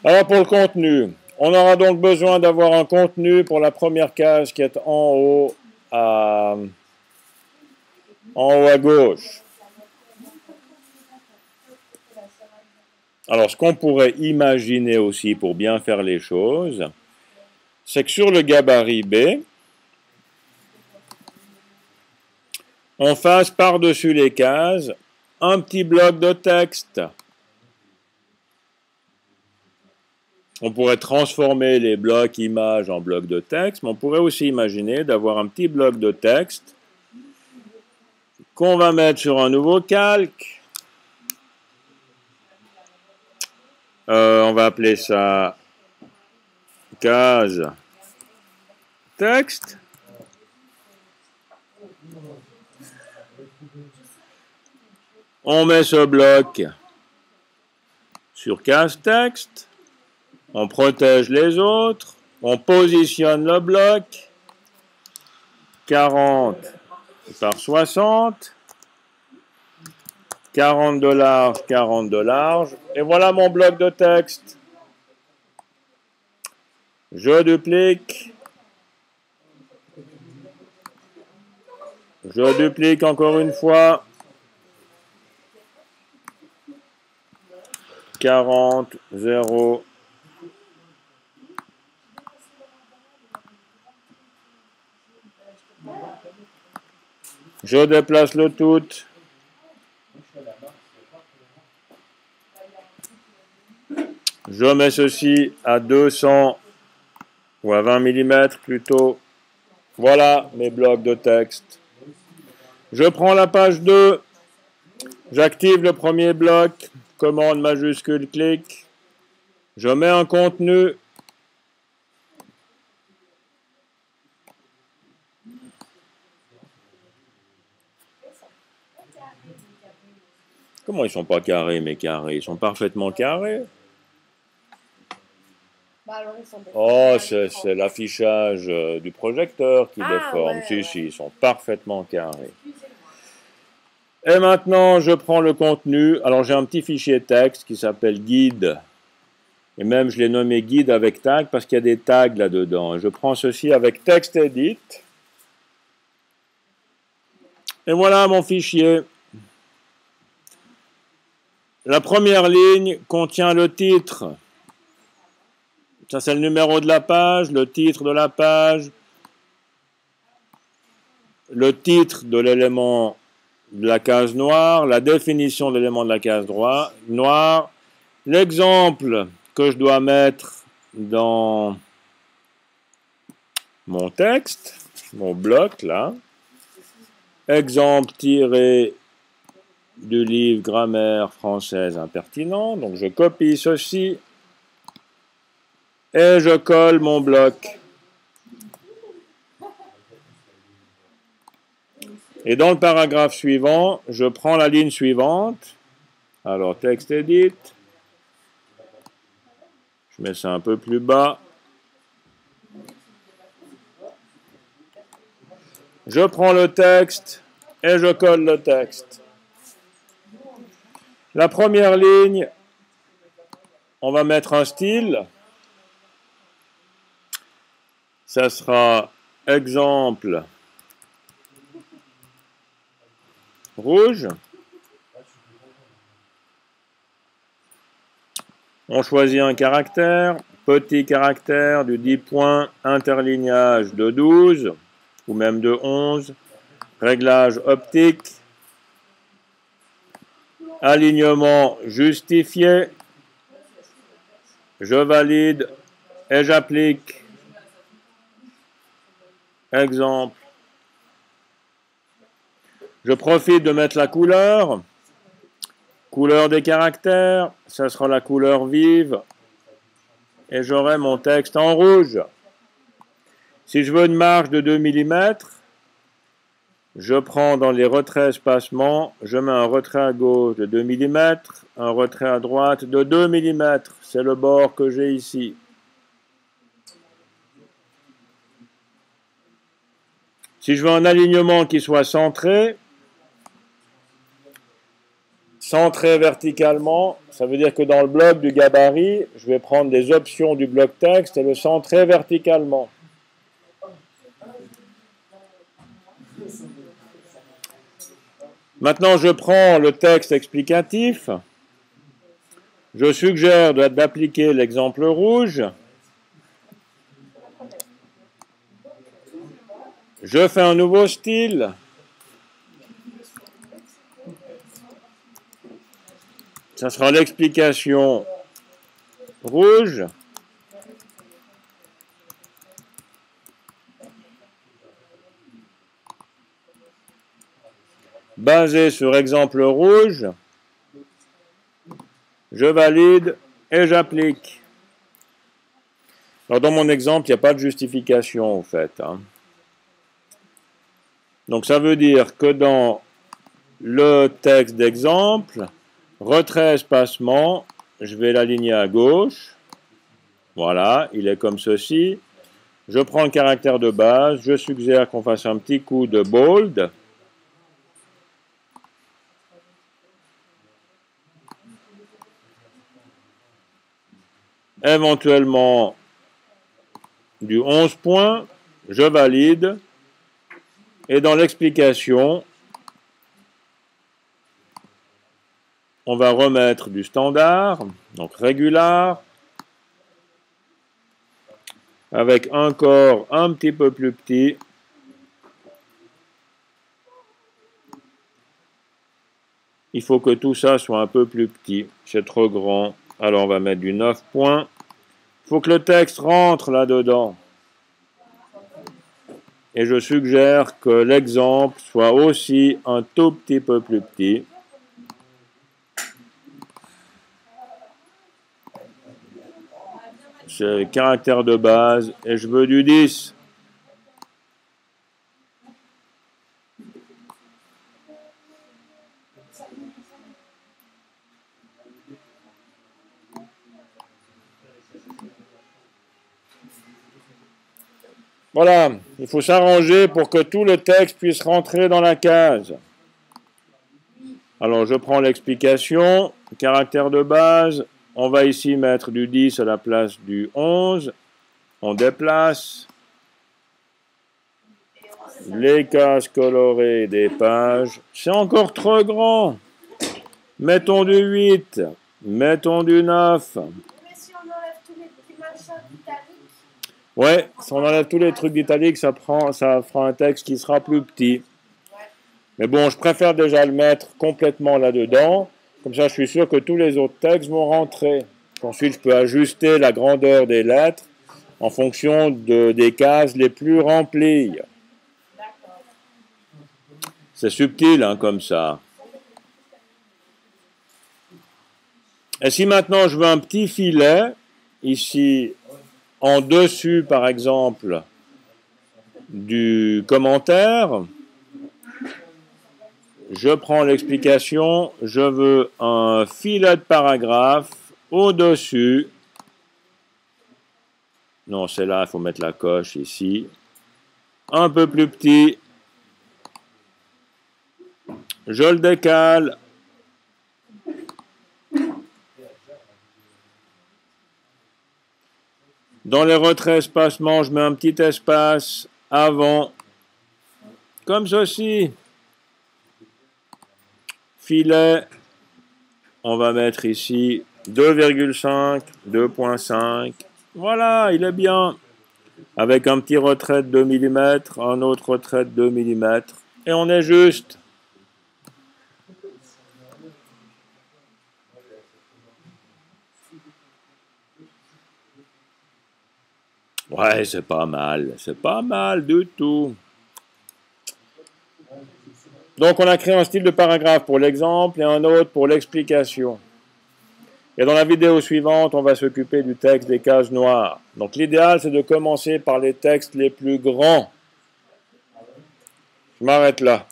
Alors pour le contenu, on aura donc besoin d'avoir un contenu pour la première case qui est en haut à gauche. Alors ce qu'on pourrait imaginer aussi pour bien faire les choses, c'est que sur le gabarit B, on fasse par-dessus les cases un petit bloc de texte. On pourrait transformer les blocs images en blocs de texte, mais on pourrait aussi imaginer d'avoir un petit bloc de texte qu'on va mettre sur un nouveau calque. On va appeler ça case texte. On met ce bloc sur case texte. On protège les autres. On positionne le bloc. 40 par 60. 40 de large, 40 de large. Et voilà mon bloc de texte. Je duplique. Je duplique encore une fois. 40, 0. Je déplace le tout. Je mets ceci à 200 ou à 20 mm plutôt. Voilà mes blocs de texte. Je prends la page 2. J'active le premier bloc. Commande majuscule, clic. Je mets un contenu. Comment ils sont pas carrés, mes carrés? Ils sont parfaitement carrés. Oh, c'est l'affichage du projecteur qui déforme. Si, si, ils sont parfaitement carrés. Et maintenant, je prends le contenu. Alors, j'ai un petit fichier texte qui s'appelle guide. Et même, je l'ai nommé guide avec tag parce qu'il y a des tags là-dedans. Je prends ceci avec texte edit. Et voilà mon fichier. La première ligne contient le titre. Ça, c'est le numéro de la page, le titre de la page, le titre de l'élément de la case noire, la définition de l'élément de la case noire, l'exemple que je dois mettre dans mon texte, mon bloc là, exemple tiré du livre grammaire française impertinent, donc je copie ceci et je colle mon bloc. Et dans le paragraphe suivant, je prends la ligne suivante. Alors, texte edit. Je mets ça un peu plus bas. Je prends le texte et je colle le texte. La première ligne, on va mettre un style. Ça sera exemple rouge. On choisit un caractère, petit caractère du 10 points, interlignage de 12 ou même de 11, réglage optique, alignement justifié, je valide et j'applique. Exemple. Je profite de mettre la couleur. Couleur des caractères, ça sera la couleur vive. Et j'aurai mon texte en rouge. Si je veux une marge de 2 mm, je prends dans les retraits espacements, je mets un retrait à gauche de 2 mm, un retrait à droite de 2 mm. C'est le bord que j'ai ici. Si je veux un alignement qui soit centré, centré verticalement, ça veut dire que dans le bloc du gabarit, je vais prendre des options du bloc texte et le centrer verticalement. Maintenant, je prends le texte explicatif. Je suggère d'appliquer l'exemple rouge. Je fais un nouveau style. Ça sera l'explication rouge. Basé sur exemple rouge, je valide et j'applique. Alors dans mon exemple, il n'y a pas de justification en fait. Donc ça veut dire que dans le texte d'exemple, retrait espacement, je vais l'aligner à gauche. Voilà, il est comme ceci. Je prends le caractère de base, je suggère qu'on fasse un petit coup de bold. Éventuellement du 11 points, je valide, et dans l'explication, on va remettre du standard, donc régular, avec un corps un petit peu plus petit, il faut que tout ça soit un peu plus petit, c'est trop grand. Alors on va mettre du 9 points. Il faut que le texte rentre là-dedans. Et je suggère que l'exemple soit aussi un tout petit peu plus petit. C'est le caractère de base et je veux du 10. Voilà, il faut s'arranger pour que tout le texte puisse rentrer dans la case. Alors, je prends l'explication, caractère de base, on va ici mettre du 10 à la place du 11, on déplace les cases colorées des pages, c'est encore trop grand, mettons du 8, mettons du 9. Ouais, si on enlève tous les trucs d'italique, ça fera un texte qui sera plus petit. Mais bon, je préfère déjà le mettre complètement là-dedans. Comme ça, je suis sûr que tous les autres textes vont rentrer. Ensuite, je peux ajuster la grandeur des lettres en fonction des cases les plus remplies. C'est subtil, hein, comme ça. Et si maintenant je veux un petit filet, ici, en dessus, par exemple, du commentaire, je prends l'explication, je veux un filet de paragraphe au-dessus. Non, c'est là, il faut mettre la coche ici. Un peu plus petit. Je le décale. Dans les retraits espacements, je mets un petit espace avant, comme ceci. Filet, on va mettre ici 2,5, 2,5. Voilà, il est bien. Avec un petit retrait de 2 mm, un autre retrait de 2 mm. Et on est juste. Ouais, c'est pas mal du tout. Donc, on a créé un style de paragraphe pour l'exemple et un autre pour l'explication. Et dans la vidéo suivante, on va s'occuper du texte des cases noires. Donc, l'idéal, c'est de commencer par les textes les plus grands. Je m'arrête là.